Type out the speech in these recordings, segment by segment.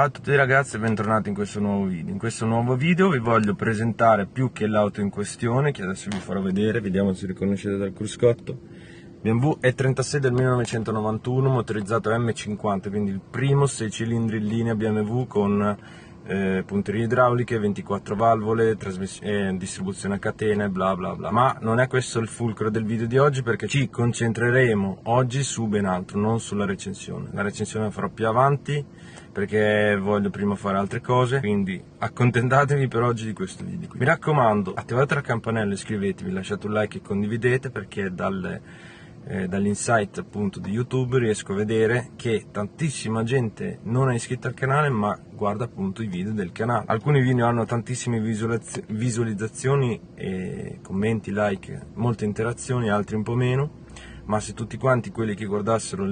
Ciao a tutti ragazzi e bentornati in questo nuovo video. In questo nuovo video vi voglio presentare più che l'auto in questione, che adesso vi farò vedere, vediamo se riconoscete dal cruscotto. BMW E36 del 1991, motorizzato M50, quindi il primo 6 cilindri in linea BMW con punterie idrauliche, 24 valvole, distribuzione a catene, bla bla bla. Ma non è questo il fulcro del video di oggi, perché ci concentreremo oggi su ben altro, non sulla recensione. La recensione la farò più avanti, perché voglio prima fare altre cose, quindi accontentatevi per oggi di questo video. Mi raccomando, attivate la campanella, iscrivetevi, lasciate un like e condividete, perché dall'insight appunto di YouTube riesco a vedere che tantissima gente non è iscritta al canale ma guarda appunto i video del canale. Alcuni video hanno tantissime visualizzazioni e commenti, like, molte interazioni, altri un po' meno, ma se tutti quanti quelli che guardassero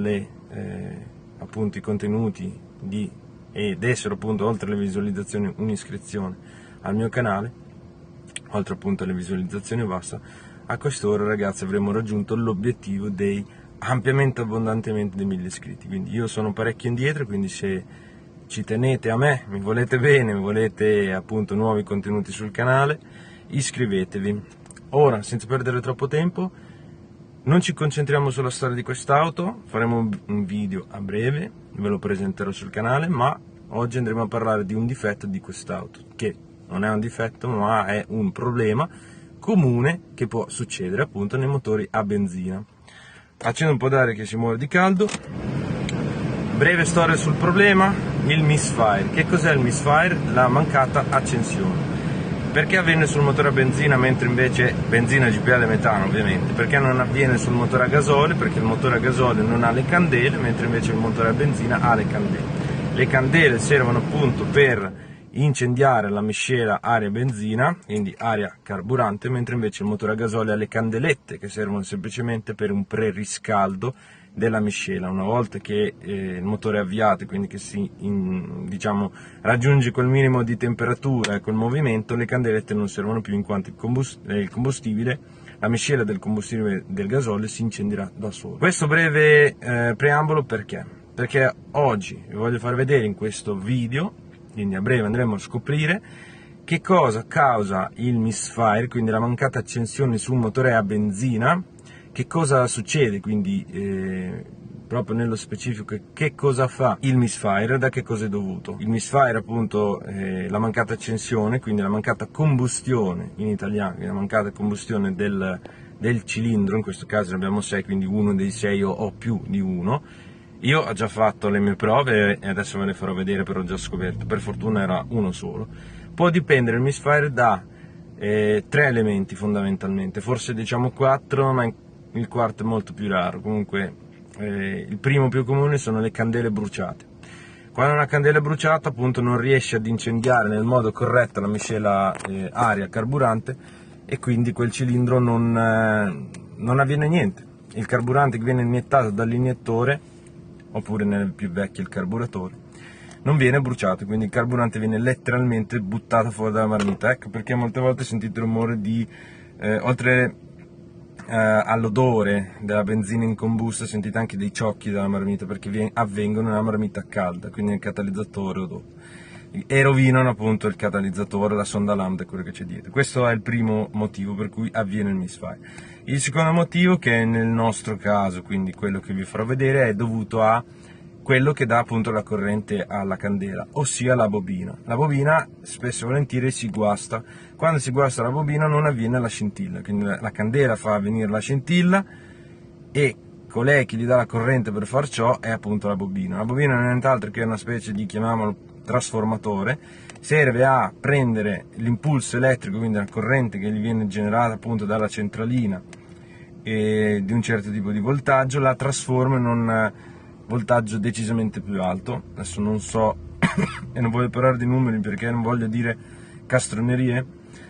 appunto i contenuti e dessero appunto oltre alle visualizzazioni un'iscrizione al mio canale, oltre appunto alle visualizzazioni basta, a quest'ora ragazzi avremo raggiunto l'obiettivo dei ampiamente abbondantemente dei 1000 iscritti. Quindi io sono parecchio indietro, quindi se ci tenete a me, mi volete bene, mi volete appunto nuovi contenuti sul canale, iscrivetevi. Ora, senza perdere troppo tempo, non ci concentriamo sulla storia di quest'auto, faremo un video a breve, ve lo presenterò sul canale, ma oggi andremo a parlare di un difetto di quest'auto, che non è un difetto ma è un problema comune che può succedere appunto nei motori a benzina. Accendo un po' d'aria che si muore di caldo. Breve storia sul problema, il misfire. Che cos'è il misfire? La mancata accensione. Perché avviene sul motore a benzina mentre invece benzina, GPL e metano ovviamente? Perché non avviene sul motore a gasolio? Perché il motore a gasolio non ha le candele, mentre invece il motore a benzina ha le candele. Le candele servono appunto per incendiare la miscela aria-benzina, quindi aria-carburante, mentre invece il motore a gasolio ha le candelette che servono semplicemente per un preriscaldo della miscela. Una volta che il motore è avviato, quindi che diciamo, raggiunge quel minimo di temperatura e quel movimento, le candelette non servono più, in quanto il combustibile, la miscela del combustibile del gasolio si incenderà da solo. Questo breve preambolo perché? Perché oggi vi voglio far vedere in questo video, quindi a breve andremo a scoprire che cosa causa il misfire, quindi la mancata accensione su un motore a benzina, che cosa succede, quindi proprio nello specifico che cosa fa il misfire, da che cosa è dovuto. Il misfire appunto la mancata accensione, quindi la mancata combustione in italiano, quindi la mancata combustione del cilindro, in questo caso ne abbiamo 6, quindi uno dei 6 o più di uno. Io ho già fatto le mie prove e adesso ve le farò vedere, però ho già scoperto, per fortuna era uno solo. Può dipendere il misfire da 3 elementi fondamentalmente, forse diciamo 4, ma il quarto è molto più raro. Comunque il primo più comune sono le candele bruciate. Quando una candela è bruciata appunto non riesce ad incendiare nel modo corretto la miscela aria carburante e quindi quel cilindro non avviene niente. Il carburante che viene iniettato dall'iniettore, oppure nel più vecchio il carburatore, non viene bruciato, quindi il carburante viene letteralmente buttato fuori dalla marmita. Ecco perché molte volte sentite il rumore di oltre all'odore della benzina incombusta sentite anche dei ciocchi della marmita, perché avvengono nella marmita calda, quindi nel catalizzatore o dopo, e rovinano appunto il catalizzatore, la sonda lambda e quello che c'è dietro. Questo è il primo motivo per cui avviene il misfire. Il secondo motivo, che nel nostro caso, quindi quello che vi farò vedere, è dovuto a quello che dà appunto la corrente alla candela, ossia la bobina. La bobina spesso e volentieri si guasta. Quando si guasta la bobina non avviene la scintilla, quindi la candela fa avvenire la scintilla e colei che gli dà la corrente per far ciò è appunto la bobina. La bobina non è nient'altro che una specie di, chiamiamolo, trasformatore. Serve a prendere l'impulso elettrico, quindi la corrente che gli viene generata appunto dalla centralina e di un certo tipo di voltaggio, la trasforma in un voltaggio decisamente più alto. Adesso non so e non voglio parlare di numeri perché non voglio dire castronerie,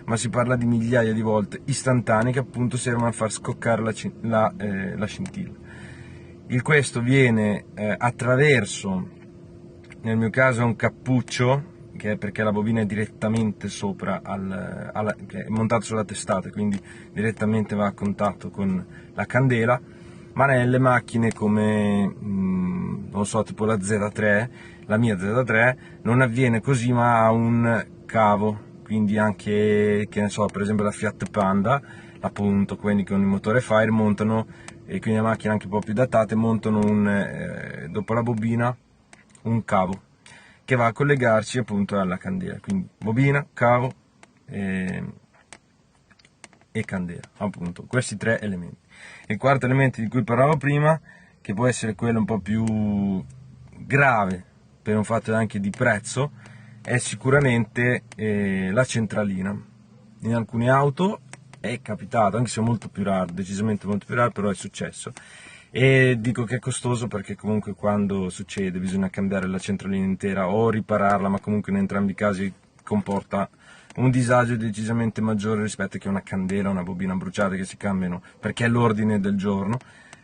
ma si parla di migliaia di volte istantanee che appunto servono a far scoccare la scintilla. Questo viene attraverso, nel mio caso, un cappuccio, che è perché la bobina è direttamente sopra, che è montata sulla testata, quindi direttamente va a contatto con la candela, ma nelle macchine come, non so, tipo la Z3, la mia Z3 non avviene così, ma ha un cavo, quindi anche, che ne so, per esempio la Fiat Panda, appunto, quelli con il motore Fire montano, e quindi le macchine anche un po' più datate montano dopo la bobina un cavo che va a collegarci appunto alla candela, quindi bobina, cavo e candela, appunto, questi tre elementi. Il quarto elemento di cui parlavo prima, che può essere quello un po' più grave per un fatto anche di prezzo, è sicuramente la centralina. In alcune auto è capitato, anche se molto più raro, decisamente molto più raro, però è successo. E dico che è costoso perché comunque quando succede bisogna cambiare la centralina intera o ripararla, ma comunque in entrambi i casi comporta un disagio decisamente maggiore rispetto che una candela o una bobina bruciata che si cambiano perché è l'ordine del giorno.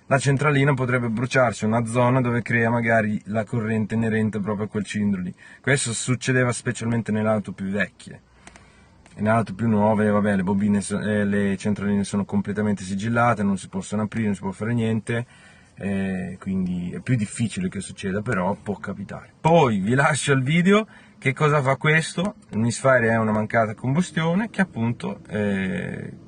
La centralina potrebbe bruciarsi una zona dove crea magari la corrente inerente proprio a quel cilindro lì. Questo succedeva specialmente nelle auto più vecchie. In auto più nuove, vabbè, le centraline sono completamente sigillate, non si possono aprire, non si può fare niente, quindi è più difficile che succeda, però può capitare. Poi vi lascio il video. Che cosa fa questo? Il misfire è una mancata combustione che appunto,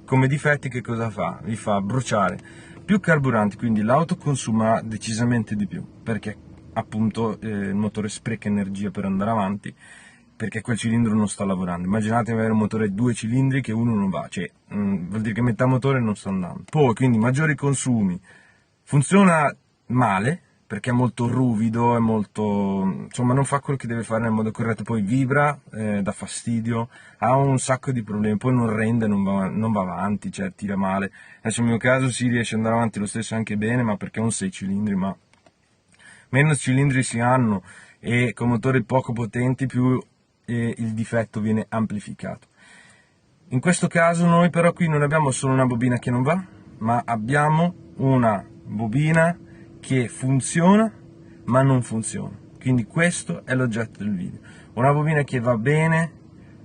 come difetti, che cosa fa? Vi fa bruciare più carburante, quindi l'auto consuma decisamente di più, perché appunto il motore spreca energia per andare avanti, perché quel cilindro non sta lavorando. Immaginate avere un motore 2 cilindri che uno non va, cioè vuol dire che metà motore non sta andando. Poi quindi maggiori consumi, funziona male perché è molto ruvido, è molto, insomma, non fa quello che deve fare nel modo corretto, poi vibra, dà fastidio, ha un sacco di problemi, poi non rende, non va avanti, cioè tira male. Adesso nel mio caso si riesce ad andare avanti lo stesso anche bene, ma perché è un 6 cilindri, ma meno cilindri si hanno e con motori poco potenti più il difetto viene amplificato. In questo caso noi però qui non abbiamo solo una bobina che non va, ma abbiamo una bobina che funziona ma non funziona. Quindi questo è l'oggetto del video. Una bobina che va bene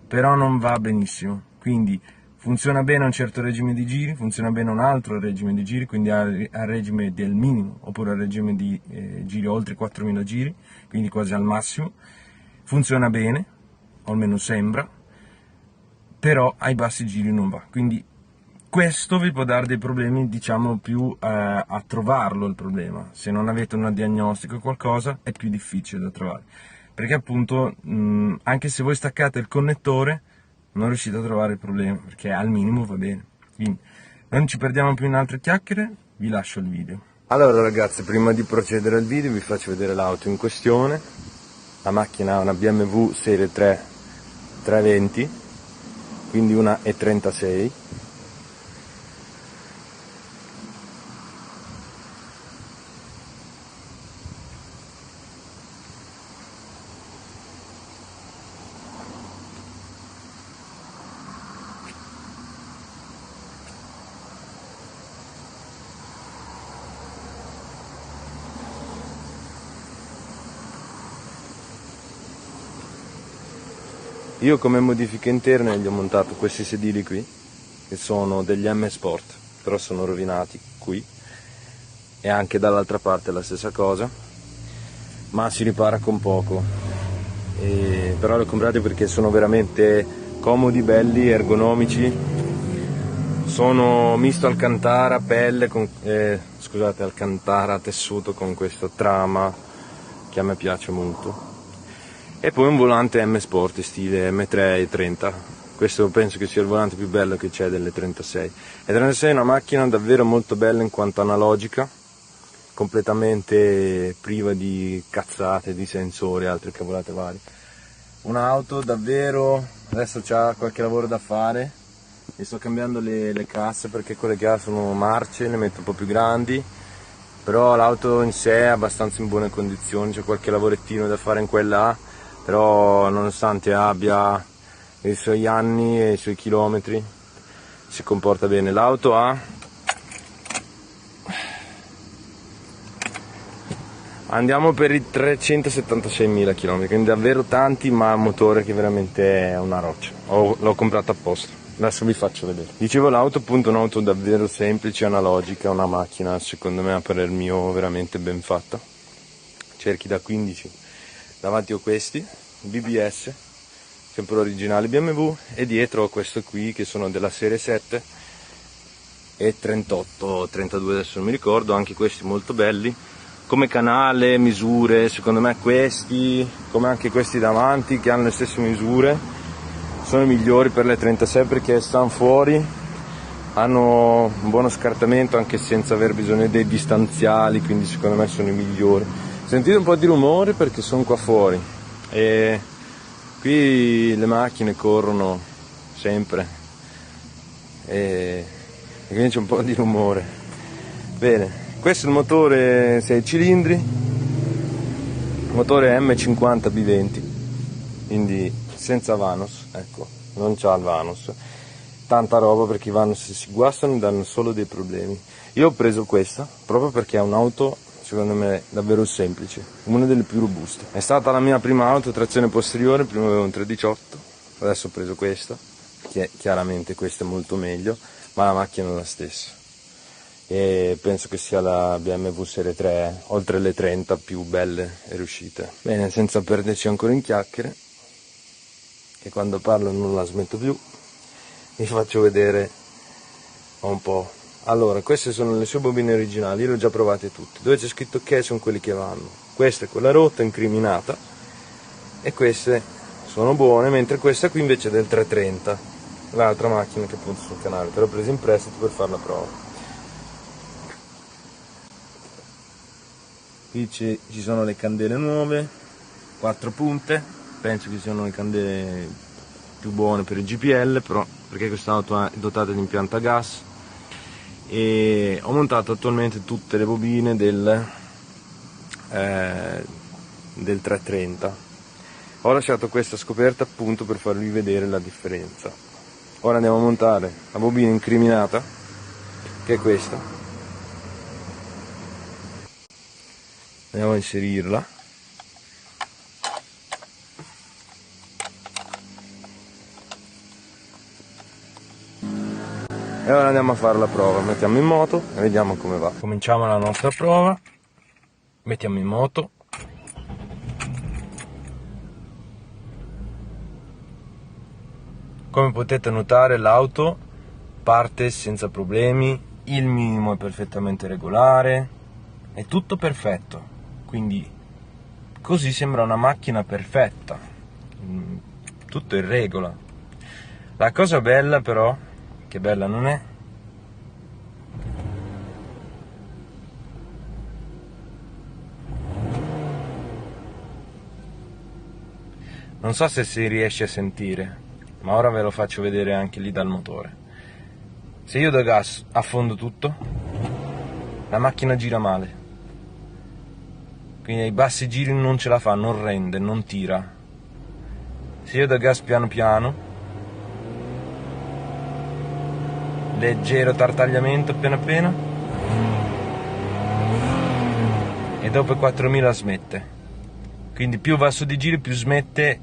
però non va benissimo. Quindi funziona bene a un certo regime di giri, funziona bene a un altro regime di giri, quindi al regime del minimo, oppure al regime di giri oltre 4.000 giri, quindi quasi al massimo. Funziona bene, o almeno sembra, però ai bassi giri non va. Quindi questo vi può dare dei problemi, diciamo, più a trovarlo il problema. Se non avete una diagnostica o qualcosa è più difficile da trovare, perché appunto anche se voi staccate il connettore non riuscite a trovare il problema, perché al minimo va bene. Quindi non ci perdiamo più in altre chiacchiere, vi lascio il video. Allora ragazzi, prima di procedere al video vi faccio vedere l'auto in questione. La macchina ha una BMW serie 3 320, quindi una E36. Io come modifiche interne gli ho montato questi sedili qui, che sono degli M Sport, però sono rovinati qui, e anche dall'altra parte la stessa cosa, ma si ripara con poco. Però li ho comprati perché sono veramente comodi, belli, ergonomici. Sono misto Alcantara pelle con, scusate, Alcantara tessuto con questo trama che a me piace molto. E poi un volante M Sport stile M3 e 30. Questo penso che sia il volante più bello che c'è delle 36. E 36 è una macchina davvero molto bella in quanto analogica, completamente priva di cazzate, di sensori e altre cavolate varie. Un'auto davvero, adesso c'ha qualche lavoro da fare, e sto cambiando le casse perché quelle che ha sono marce, le metto un po' più grandi, però l'auto in sé è abbastanza in buone condizioni, c'è qualche lavorettino da fare in quella, però nonostante abbia i suoi anni e i suoi chilometri si comporta bene. L'auto andiamo per i 376.000 km, quindi davvero tanti, ma un motore che veramente è una roccia. L'ho comprato apposta, adesso vi faccio vedere. Dicevo, l'auto appunto è un'auto davvero semplice, analogica, una macchina secondo me a parer mio veramente ben fatta. Cerchi da 15 davanti ho questi BBS, sempre originali BMW, e dietro ho questo qui che sono della serie 7 e 38, 32 adesso non mi ricordo, anche questi molto belli. Come canale, misure, secondo me questi, come anche questi davanti che hanno le stesse misure, sono i migliori per le 36 perché stanno fuori, hanno un buono scartamento anche senza aver bisogno dei distanziali, quindi secondo me sono i migliori. Sentite un po' di rumore perché sono qua fuori e qui le macchine corrono sempre e quindi c'è un po' di rumore. Bene. Questo è il motore 6 cilindri, motore M50 B20, quindi senza Vanos, ecco, non c'ha il Vanos. Tanta roba perché i Vanos se si guastano danno solo dei problemi. Io ho preso questa proprio perché è un'auto, secondo me, davvero semplice, una delle più robuste. È stata la mia prima auto, trazione posteriore, prima avevo un 318, adesso ho preso questa, che chiaramente questa è molto meglio, ma la macchina è la stessa. E penso che sia la BMW Serie 3 oltre le 30 più belle e riuscite. Bene, senza perderci ancora in chiacchiere, che quando parlo non la smetto più, vi faccio vedere un po'. Allora, queste sono le sue bobine originali, io le ho già provate tutte. Dove c'è scritto che sono quelli che vanno. Questa è quella rotta, incriminata, e queste sono buone, mentre questa qui invece è del 330, l'altra macchina che appunto sul canale, te l'ho presa in prestito per fare la prova. Qui ci sono le candele nuove, 4 punte, penso che siano le candele più buone per il GPL, però perché quest'auto è dotata di impianto a gas, e ho montato attualmente tutte le bobine del 330. Ho lasciato questa scoperta appunto per farvi vedere la differenza. Ora andiamo a montare la bobina incriminata, che è questa. Andiamo a inserirla. E ora andiamo a fare la prova. Mettiamo in moto e vediamo come va. Cominciamo la nostra prova. Mettiamo in moto. Come potete notare l'auto parte senza problemi, il minimo è perfettamente regolare, è tutto perfetto. Quindi così sembra una macchina perfetta, tutto in regola. La cosa bella però, che bella non è, non so se si riesce a sentire, ma ora ve lo faccio vedere anche lì dal motore. Se io do gas affondo tutto, la macchina gira male. Quindi ai bassi giri non ce la fa, non rende, non tira. Se io do gas piano piano, leggero tartagliamento appena appena, e dopo 4000 smette. Quindi più va su di giri più smette,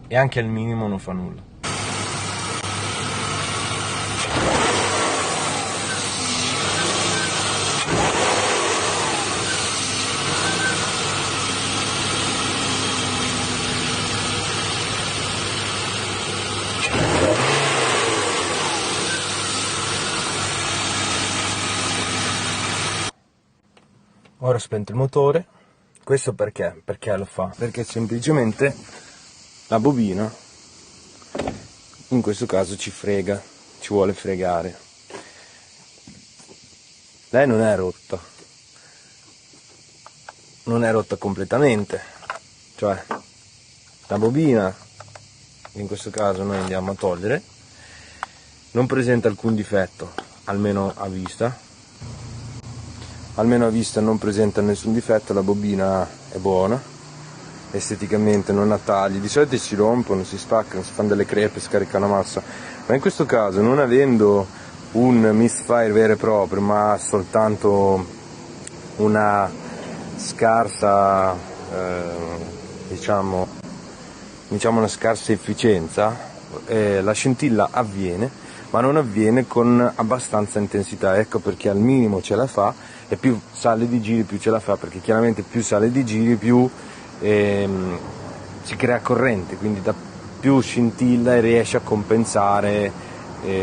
e anche al minimo non fa nulla. Ora ho spento il motore. Questo perché? Perché lo fa? Perché semplicemente la bobina in questo caso ci frega, ci vuole fregare. Lei non è rotta, non è rotta completamente, cioè la bobina, in questo caso noi andiamo a togliere, non presenta alcun difetto, almeno a vista non presenta nessun difetto, la bobina è buona, esteticamente non ha tagli, di solito si rompono, si spaccano, si fanno delle crepe, scaricano massa, ma in questo caso, non avendo un misfire vero e proprio, ma soltanto una scarsa diciamo una scarsa efficienza, la scintilla avviene, ma non avviene con abbastanza intensità. Ecco perché al minimo ce la fa, e più sale di giri più ce la fa, perché chiaramente più sale di giri più si crea corrente, quindi dà più scintilla e riesce a compensare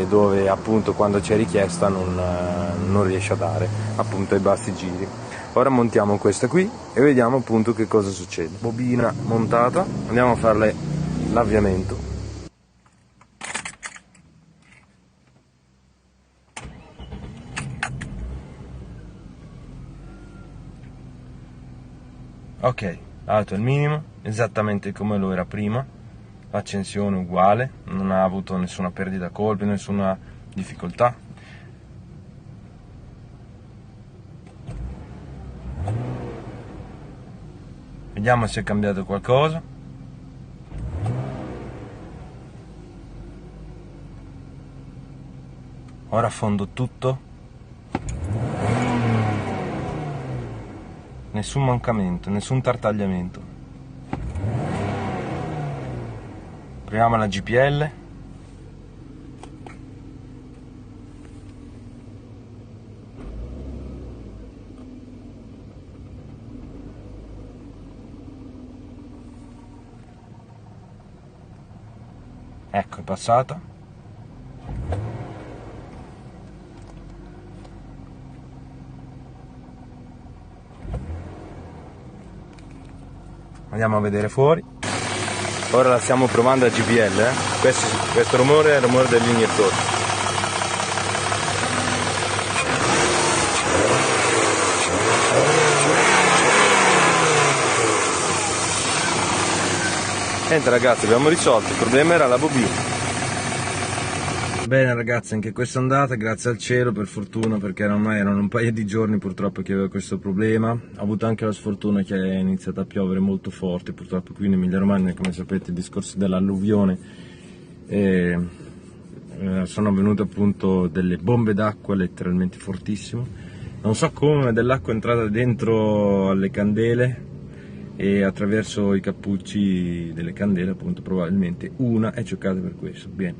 dove appunto quando c'è richiesta non riesce a dare appunto ai bassi giri. Ora montiamo questa qui e vediamo appunto che cosa succede. Bobina montata, andiamo a farle l'avviamento. Ok, l'auto è il minimo, esattamente come lo era prima, l'accensione uguale, non ha avuto nessuna perdita colpi, nessuna difficoltà. Vediamo se è cambiato qualcosa. Ora affondo tutto. Nessun mancamento, nessun tartagliamento. Proviamo la GPL. Ecco, è passata. Andiamo a vedere fuori. Ora la stiamo provando a GPL. Questo rumore è il rumore dell'iniettore. Niente ragazzi, abbiamo risolto, il problema era la bobina. Bene ragazzi, anche questa è andata, grazie al cielo, per fortuna, perché ormai erano un paio di giorni purtroppo che avevo questo problema. Ho avuto anche la sfortuna che è iniziato a piovere molto forte, purtroppo qui in Emilia Romagna, come sapete, il discorso dell'alluvione, sono avvenute appunto delle bombe d'acqua letteralmente fortissime. Non so come, dell'acqua è entrata dentro alle candele e attraverso i cappucci delle candele appunto probabilmente una è cioccata per questo. Bene,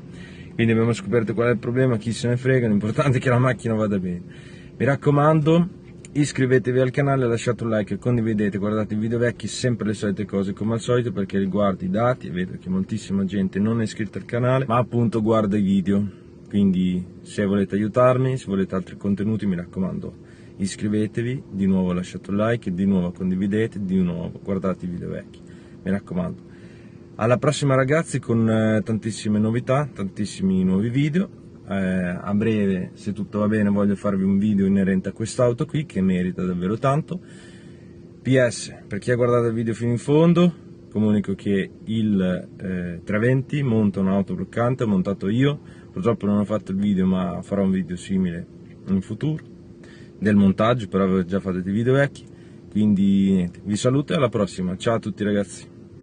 quindi abbiamo scoperto qual è il problema, chi se ne frega, l'importante è che la macchina vada bene. Mi raccomando, iscrivetevi al canale, lasciate un like e condividete, guardate i video vecchi, sempre le solite cose come al solito, perché riguardo i dati, e vedo che moltissima gente non è iscritta al canale ma appunto guarda i video, quindi se volete aiutarmi, se volete altri contenuti, mi raccomando, iscrivetevi, di nuovo lasciate un like, di nuovo condividete, di nuovo guardate i video vecchi, mi raccomando. Alla prossima ragazzi, con tantissime novità, tantissimi nuovi video. A breve, se tutto va bene, voglio farvi un video inerente a quest'auto qui che merita davvero tanto. PS, per chi ha guardato il video fino in fondo, comunico che il 320 monta un'auto bloccante, ho montato io, purtroppo non ho fatto il video ma farò un video simile in futuro del montaggio, però avevo già fatto dei video vecchi, quindi niente, vi saluto e alla prossima, ciao a tutti ragazzi.